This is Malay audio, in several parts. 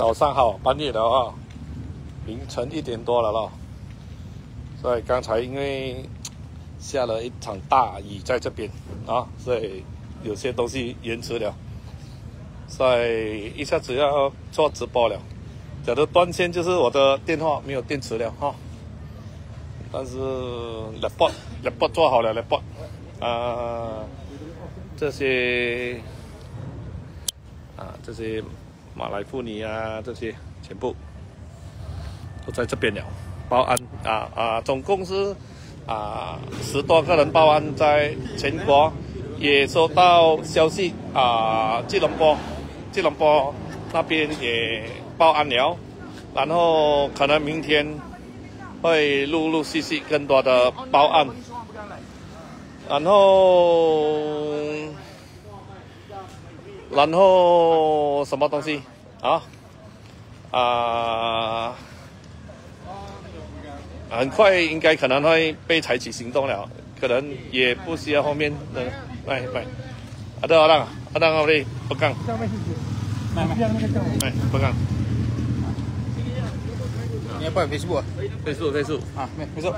早上好，半夜了啊，凌晨1点多了咯。所以刚才因为下了一场大雨在这边啊，所以有些东西延迟了，所以一下子要做直播了。假如断线就是我的电话没有电池了哈。但是 laptop 做好了 laptop 这些马来妇女啊，这些全部都在这边了。报案总共是10多个人报案，在全国也收到消息吉隆坡那边也报案了，然后可能明天会陆陆续续更多的报案，然后什么东西很快应该可能会被采取行动了，可能也不需要后面的ada orang boleh pegang pegang Ni apa? Facebook? Facebook Facebook. Facebook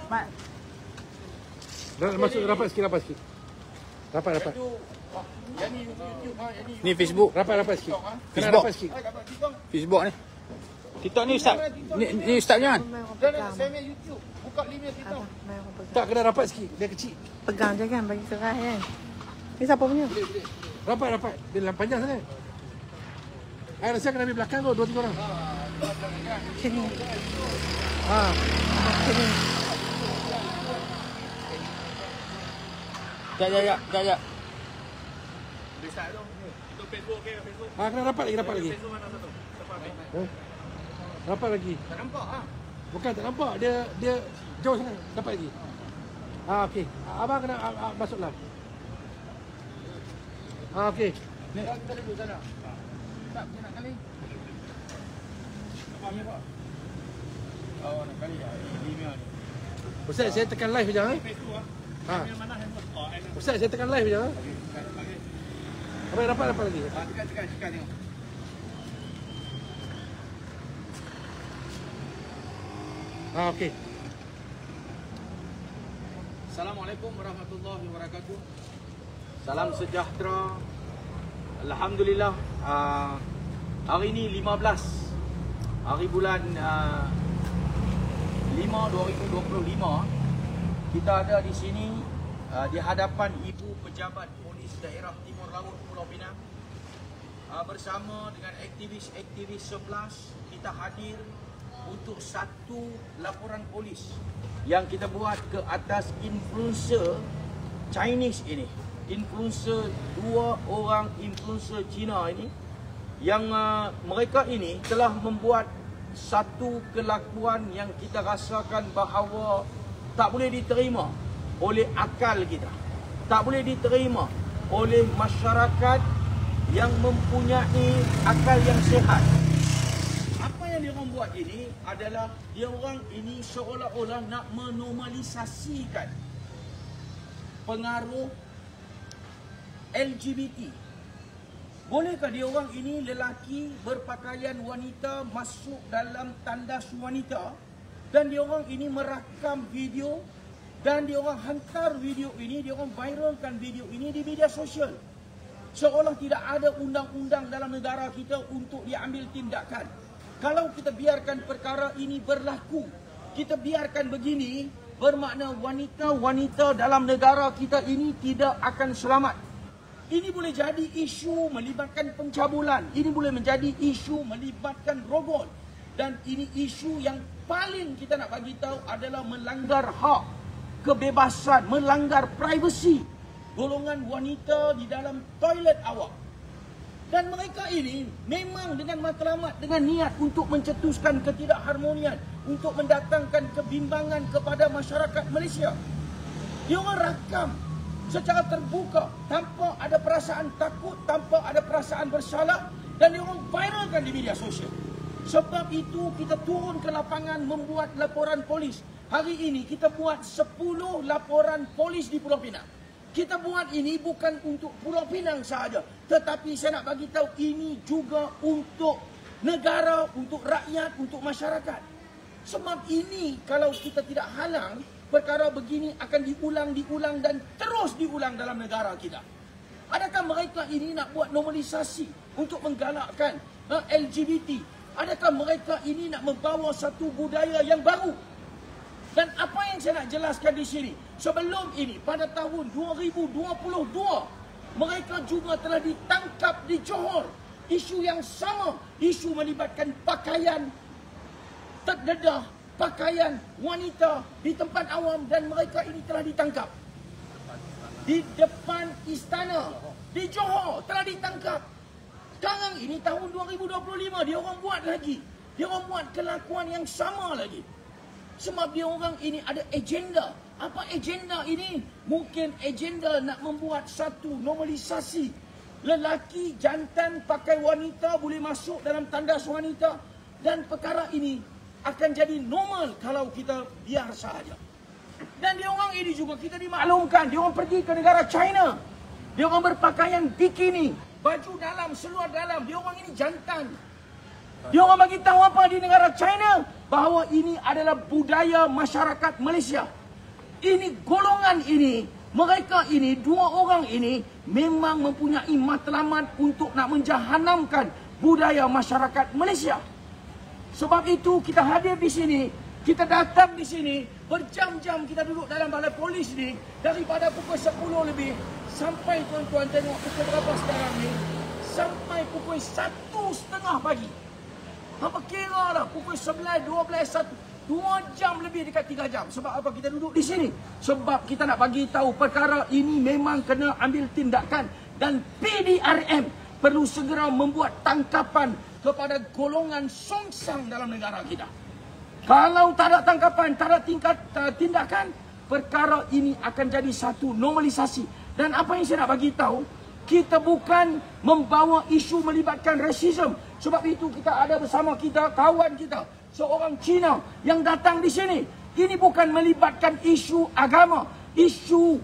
Mat. Masuk rapat sikit. Rapat. Ni Facebook. Rapat sikit. Kena Facebook. rapat sikit. Facebook ni. TikTok ni Ustaz. Ni Ustaz jangan. Saya main YouTube. Buka link dia TikTok. Tak, kena rapat sikit. Dia kecil. Pegang je kan bagi serah kan. Ni siapa punya? Rapat. Dia panjang sangat. Saya rasa kena ambil belakang tu 2-3 orang. Sini. Sini. Sekejap. Kena rapat lagi. Rapat lagi. Tak nampak Bukan tak nampak. Dia jauh sangat. Dapat lagi. Okey. Abang kena masuklah. Okey. Ni kita duduk sana. Tak nak kali. Apa ni pak? Oh nak kali email ni. Ustaz, saya tekan live je Facebook Ustaz, saya tekan live je Abang rapat lagi. Tekan tengok. Okey. Assalamualaikum warahmatullahi wabarakatuh. Salam sejahtera. Alhamdulillah. Hari ini 15 hari bulan 5 2025. Kita ada di sini di hadapan Ibu Pejabat Polis Daerah Timur Laut Pulau Pinang bersama dengan aktivis-aktivis 11. Kita hadir untuk satu laporan polis yang kita buat ke atas influencer Chinese ini. Influencer, 2 orang influencer Cina ini yang mereka ini telah membuat satu kelakuan yang kita rasakan bahawa tak boleh diterima oleh akal kita, tak boleh diterima oleh masyarakat yang mempunyai akal yang sihat. Apa yang dia orang buat ini adalah dia orang ini seolah-olah nak menormalisasikan pengaruh LGBT. Bolehkah dia orang ini lelaki berpakaian wanita masuk dalam tandas wanita dan dia orang ini merakam video dan dia orang hantar video ini, dia orang viralkan video ini di media sosial. Seolah tidak ada undang-undang dalam negara kita untuk diambil tindakan. Kalau kita biarkan perkara ini berlaku, kita biarkan begini, bermakna wanita-wanita dalam negara kita ini tidak akan selamat. Ini boleh jadi isu melibatkan pencabulan. Ini boleh menjadi isu melibatkan robot. Dan ini isu yang paling kita nak bagi tahu adalah melanggar hak, kebebasan, melanggar privasi golongan wanita di dalam toilet awak. Dan mereka ini memang dengan matlamat, dengan niat untuk mencetuskan ketidakharmonian, untuk mendatangkan kebimbangan kepada masyarakat Malaysia. Dia orang rakam secara terbuka, tanpa ada perasaan takut, tanpa ada perasaan bersalah, dan dia orang viralkan di media sosial. Sebab itu kita turun ke lapangan membuat laporan polis hari ini kita buat 10 laporan polis di Pulau Pinang. Kita buat ini bukan untuk Pulau Pinang sahaja, tetapi saya nak bagi tahu ini juga untuk negara, untuk rakyat, untuk masyarakat. Sebab ini kalau kita tidak halang, perkara begini akan diulang dan terus diulang dalam negara kita. Adakah mereka ini nak buat normalisasi untuk menggalakkan LGBT? Adakah mereka ini nak membawa satu budaya yang baru? Dan apa yang saya nak jelaskan di sini, sebelum ini pada tahun 2022 mereka juga telah ditangkap di Johor. Isu yang sama, isu melibatkan pakaian terdedah, pakaian wanita di tempat awam, dan mereka ini telah ditangkap di depan istana di Johor, telah ditangkap. Sekarang ini tahun 2025 dia orang buat lagi. Dia orang buat kelakuan yang sama lagi. Sebab dia orang ini ada agenda. Apa agenda ini? Mungkin agenda nak membuat satu normalisasi. Lelaki jantan pakai wanita boleh masuk dalam tandas wanita, dan perkara ini akan jadi normal kalau kita biar sahaja. Dan dia orang ini juga kita dimaklumkan, dia orang pergi ke negara China. Dia orang berpakaian bikini, baju dalam, seluar dalam. Dia orang ini jantan. Dia orang bagi tahu apa di negara China? Bahawa ini adalah budaya masyarakat Malaysia. Ini golongan ini, mereka ini, dua orang ini memang mempunyai matlamat untuk nak menjahanamkan budaya masyarakat Malaysia. Sebab itu kita hadir di sini, kita datang di sini, berjam-jam kita duduk dalam balai polis ni, daripada pukul 10 lebih sampai tuan-tuan tengok pukul berapa sekarang ni, sampai pukul 1:30 pagi. Hampa kira lah pukul 11, 12, 1, 2 jam lebih, dekat 3 jam. Sebab apa kita duduk di sini? Sebab kita nak bagi tahu perkara ini memang kena ambil tindakan, dan PDRM perlu segera membuat tangkapan kepada golongan songsang dalam negara kita. Kalau tak ada tangkapan, tak ada tindakan, perkara ini akan jadi satu normalisasi. Dan apa yang saya nak bagi tahu, kita bukan membawa isu melibatkan rasisme. Sebab itu kita ada bersama kita kawan kita, seorang Cina yang datang di sini. Ini bukan melibatkan isu agama, isu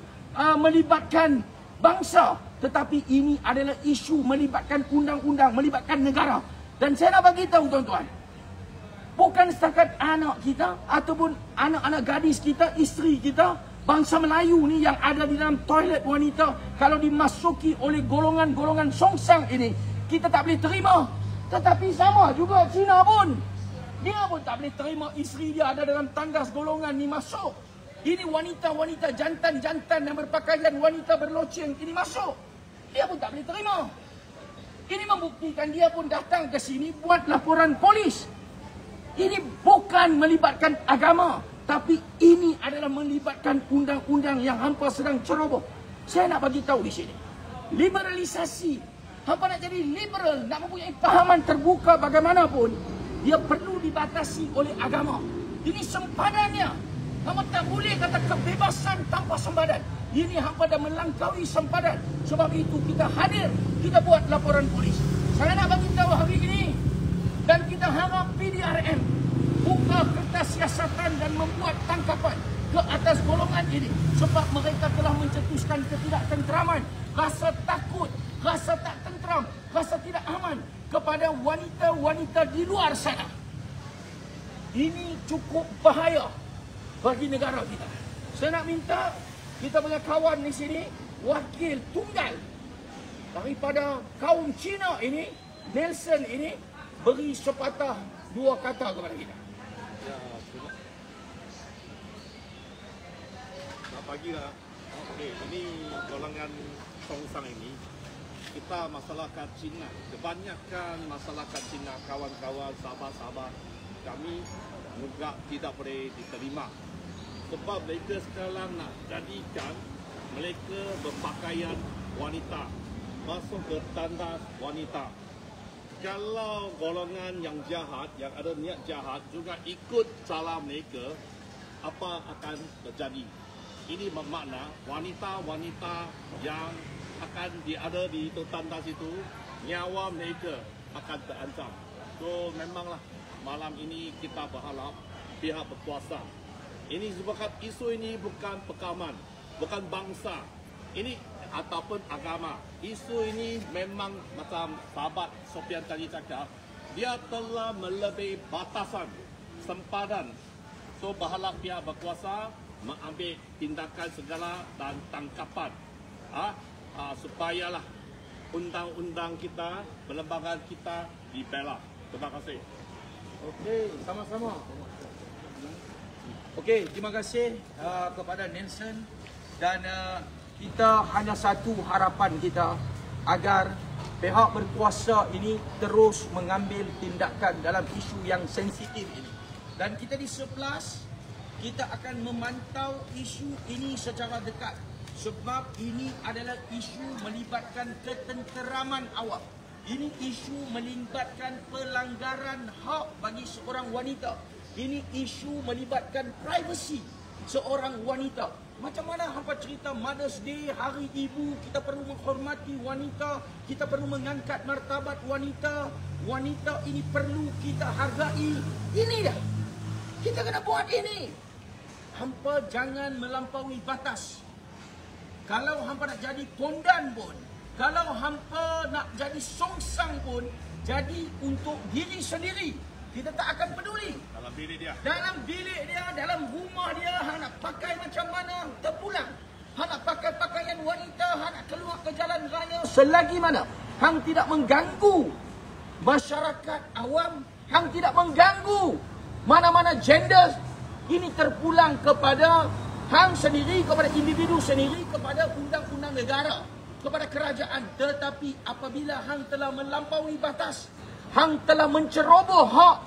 melibatkan bangsa, tetapi ini adalah isu melibatkan undang-undang, melibatkan negara. Dan saya nak bagi tahu tuan-tuan, bukan setakat anak kita ataupun anak-anak gadis kita, isteri kita, bangsa Melayu ni yang ada di dalam toilet wanita, kalau dimasuki oleh golongan-golongan songsang ini, kita tak boleh terima. Tetapi sama juga Cina pun, dia pun tak boleh terima isteri dia ada dalam tandas golongan ni masuk. Ini wanita-wanita jantan-jantan yang berpakaian wanita berloceng ini masuk, dia pun tak boleh terima. Ini membuktikan dia pun datang ke sini buat laporan polis. Ini bukan melibatkan agama, tapi ini adalah melibatkan undang-undang yang hampa sedang ceroboh. Saya nak bagi tahu di sini, liberalisasi, hampa nak jadi liberal, nak mempunyai pahaman terbuka bagaimanapun, dia perlu dibatasi oleh agama. Ini sempadannya. Hampa tak boleh kata kebebasan tanpa sempadan. Ini hampa dah melangkaui sempadan. Sebab itu kita hadir, kita buat laporan polis. Saya nak bagi tahu hari ini, dan kita harap PDRM buka kertas siasatan dan membuat tangkapan ke atas golongan ini. Sebab mereka telah mencetuskan ketidaktenteraman, rasa takut, rasa tak tenteram, rasa tidak aman kepada wanita-wanita di luar sana. Ini cukup bahaya bagi negara kita. Saya nak minta kita punya kawan di sini, wakil tunggal daripada kaum Cina ini, Nelson ini, beri sepatah dua kata kepada kita. Ya, selamat pagi lah. Okey, ini golongan songsang ini, kita masyarakat Cina, kebanyakan masyarakat Cina, kawan-kawan, sahabat-sahabat kami juga tidak boleh diterima. Sebab mereka sekarang nak jadikan mereka berpakaian wanita, masuk ke tandas wanita. Kalau golongan yang jahat, yang ada niat jahat juga ikut cara mereka, apa akan terjadi? Ini bermakna wanita-wanita yang akan ada di tandas itu, nyawa mereka akan terancam. So memanglah malam ini kita berharap pihak berkuasa Ini sebab isu ini bukan pekaman, bukan bangsa. Ini ataupun agama. Isu ini memang macam sahabat Sofian tadi cakap, dia telah melebihi batasan sempadan. So berharap pihak berkuasa mengambil tindakan segala dan tangkapan supayalah undang-undang kita, perlembagaan kita dibela. Terima kasih. Okey, sama-sama. Okey, terima kasih kepada Nelson dan kita hanya satu harapan kita agar pihak berkuasa ini terus mengambil tindakan dalam isu yang sensitif ini. Dan kita di 11 kita akan memantau isu ini secara dekat sebab ini adalah isu melibatkan ketenteraman awam. Ini isu melibatkan pelanggaran hak bagi seorang wanita. Ini isu melibatkan privasi seorang wanita. Macam mana hampa cerita Mother's Day, Hari Ibu, kita perlu menghormati wanita, kita perlu mengangkat martabat wanita. Wanita ini perlu kita hargai. Ini dah. Kita kena buat ini. Hampa jangan melampaui batas. Kalau hampa nak jadi pondan pun, kalau hampa nak jadi songsang pun, jadi untuk diri sendiri. Kita tak akan peduli. Dalam bilik dia. Dalam bilik dia, dalam rumah dia, hang nak pakai macam mana, terpulang. Hang nak pakai pakaian wanita, hang nak keluar ke jalan raya, selagi mana hang tidak mengganggu masyarakat awam, hang tidak mengganggu mana-mana gender, ini terpulang kepada hang sendiri, kepada individu sendiri, kepada undang-undang negara, kepada kerajaan. Tetapi apabila hang telah melampaui batas, hang telah menceroboh hak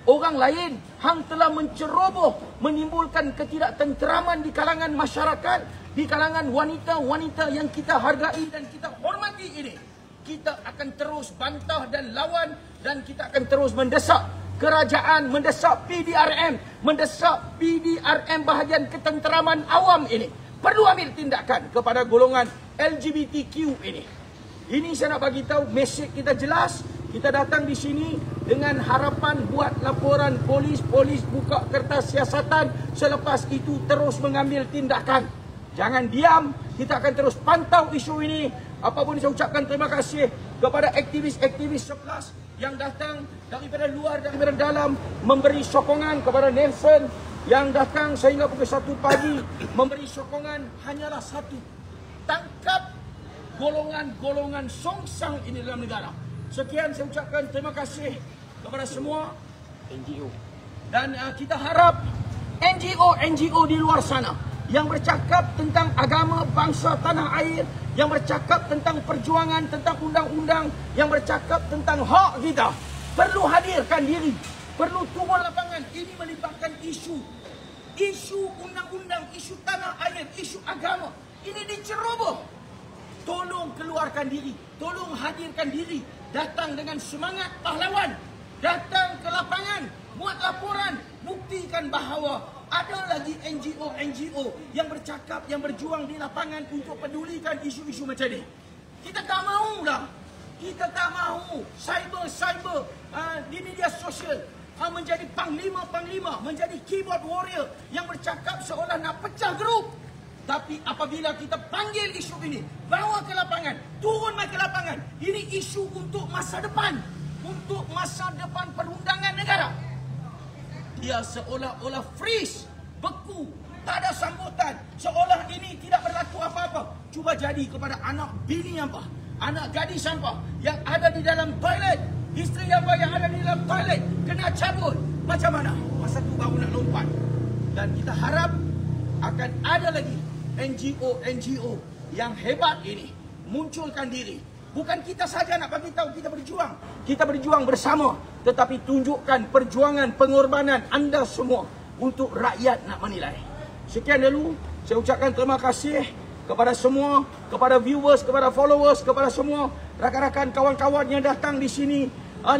orang lain, hang telah menceroboh, menimbulkan ketidaktenteraman di kalangan masyarakat, di kalangan wanita-wanita yang kita hargai dan kita hormati ini. Kita akan terus bantah dan lawan, dan kita akan terus mendesak kerajaan, mendesak PDRM, mendesak PDRM bahagian ketenteraman awam ini. Perlu ambil tindakan kepada golongan LGBTQ ini. Ini saya nak bagi tahu, mesej kita jelas. Kita datang di sini dengan harapan buat laporan polis, polis buka kertas siasatan, selepas itu terus mengambil tindakan. Jangan diam, kita akan terus pantau isu ini. Apapun saya ucapkan terima kasih kepada aktivis-aktivis 11 yang datang daripada luar, daripada dalam, memberi sokongan kepada Nelson yang datang sehingga pukul 1 pagi, memberi sokongan hanyalah satu: tangkap golongan-golongan songsang ini dalam negara. Sekian saya ucapkan terima kasih kepada semua NGO. Dan kita harap NGO di luar sana yang bercakap tentang agama, bangsa, tanah air, yang bercakap tentang perjuangan, tentang undang-undang, yang bercakap tentang hak kita, perlu hadirkan diri, perlu turun lapangan. Ini melibatkan isu undang-undang, isu tanah air, isu agama. Ini diceroboh. Tolong keluarkan diri, tolong hadirkan diri, datang dengan semangat pahlawan, datang ke lapangan, buat laporan, buktikan bahawa ada lagi NGO yang bercakap, yang berjuang di lapangan untuk pedulikan isu-isu macam ni. Kita tak maulah, kita tak mahu cyber di media sosial menjadi panglima, menjadi keyboard warrior yang bercakap seolah nak pecah grup. Tapi apabila kita panggil isu ini, bawa ke lapangan, turun ke lapangan, ini isu untuk masa depan, untuk masa depan perundangan negara. Dia seolah-olah freeze, beku, tak ada sambutan, seolah ini tidak berlaku apa-apa. Cuba jadi kepada anak bini hampa, anak gadis hampa yang ada di dalam toilet, isteri hampa yang ada di dalam toilet kena cabut. Macam mana? Masa tu baru nak lompat. Dan kita harap akan ada lagi NGO yang hebat ini munculkan diri. Bukan kita saja nak bagi tahu kita berjuang. Kita berjuang bersama, tetapi tunjukkan perjuangan, pengorbanan anda semua untuk rakyat nak menilai. Sekian dulu, saya ucapkan terima kasih kepada semua, kepada viewers, kepada followers, kepada semua rakan-rakan, kawan-kawan yang datang di sini,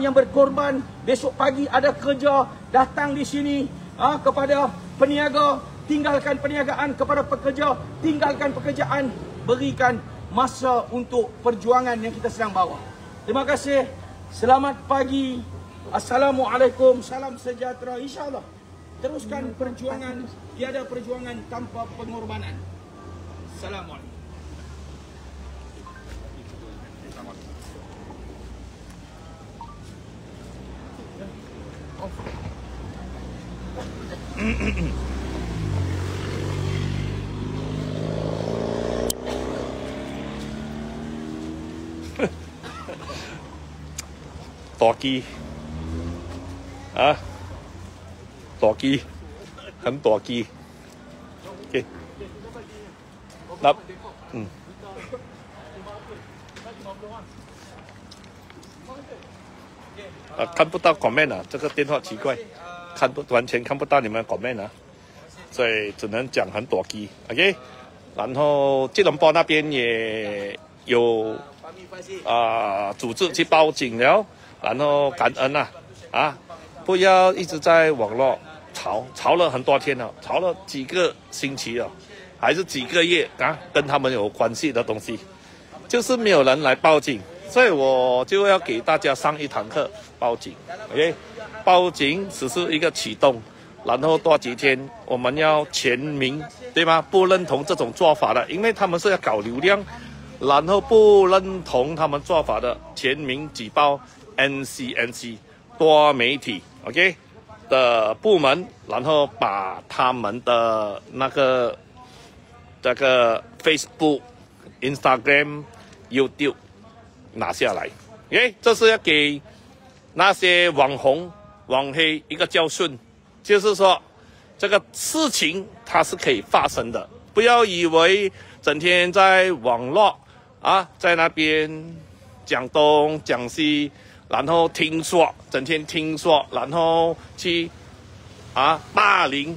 yang berkorban. Besok pagi ada kerja, datang di sini. Kepada peniaga, tinggalkan perniagaan, kepada pekerja, tinggalkan pekerjaan, berikan masa untuk perjuangan yang kita sedang bawa. Terima kasih. Selamat pagi. Assalamualaikum. Salam sejahtera, insya-Allah. teruskan perjuangan, tiada perjuangan tanpa pengorbanan. Assalamualaikum.大鸡啊，大鸡，很大鸡。OK， 那看不到comment啊，这个电话奇怪，完全看不到你们comment啊，所以只能讲很大鸡。OK， 然后吉隆坡那边也有组织去报警了。然后感恩啊，不要一直在网络吵了很多天了，吵了几个星期了，还是几个月啊，跟他们有关系的东西，就是没有人来报警，所以我就要给大家上一堂课报警 ，OK， 报警只是一个启动，然后多几天我们要全民对吗？不认同这种做法的，因为他们是要搞流量，然后不认同他们做法的全民举报。NCNC 多媒体 OK 的部门，然后把他们的这个 Facebook、Instagram、YouTube 拿下来。OK， 这是要给那些网红、网黑一个教训，就是说这个事情它是可以发生的，不要以为整天在网络在那边讲东讲西。然后整天听说，然后去霸凌、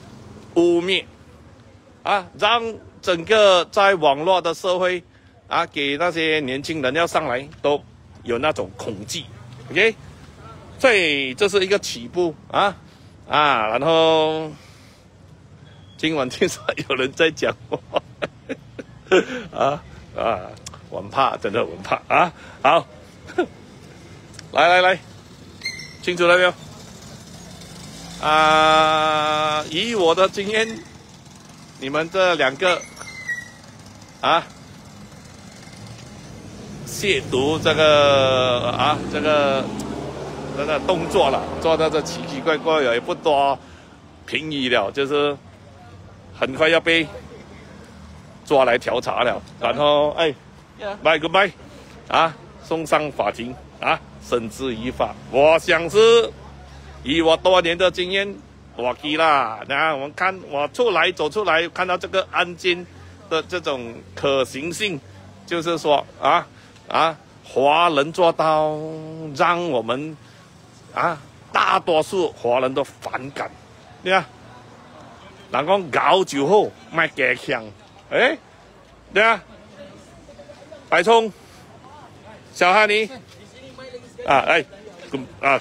污蔑让整个在网络的社会给那些年轻人要上来都有那种恐惧 ，OK， 所以这是一个起步然后今晚听说有人在讲话我很怕，真的很怕好。来，清楚了没有？以我的经验，你们这两个亵渎这个动作了，做到这奇奇怪怪也不多便宜了，就是很快要被抓来调查了，然后拜 goodbye 送上法庭绳之以法。我想是以我多年的经验，我记啦。那我们看我走出来，看到这个案件的这种可行性，就是说华人做到让我们大多数华人都反感，对啊。人讲搞就好，卖加强，对啊。白葱，小哈尼。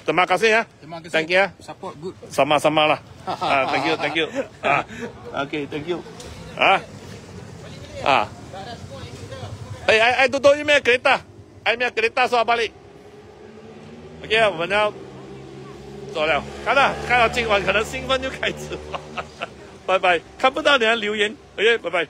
terima kasih ya. Thank you. Support good. Sama-sama lah. Thank you. Okay, thank you. I tutup email kereta. Email kereta soal balik. OK， 我们要走了。看到今晚可能兴奋就开始了。拜拜，看不到你的留言。OK， 拜拜。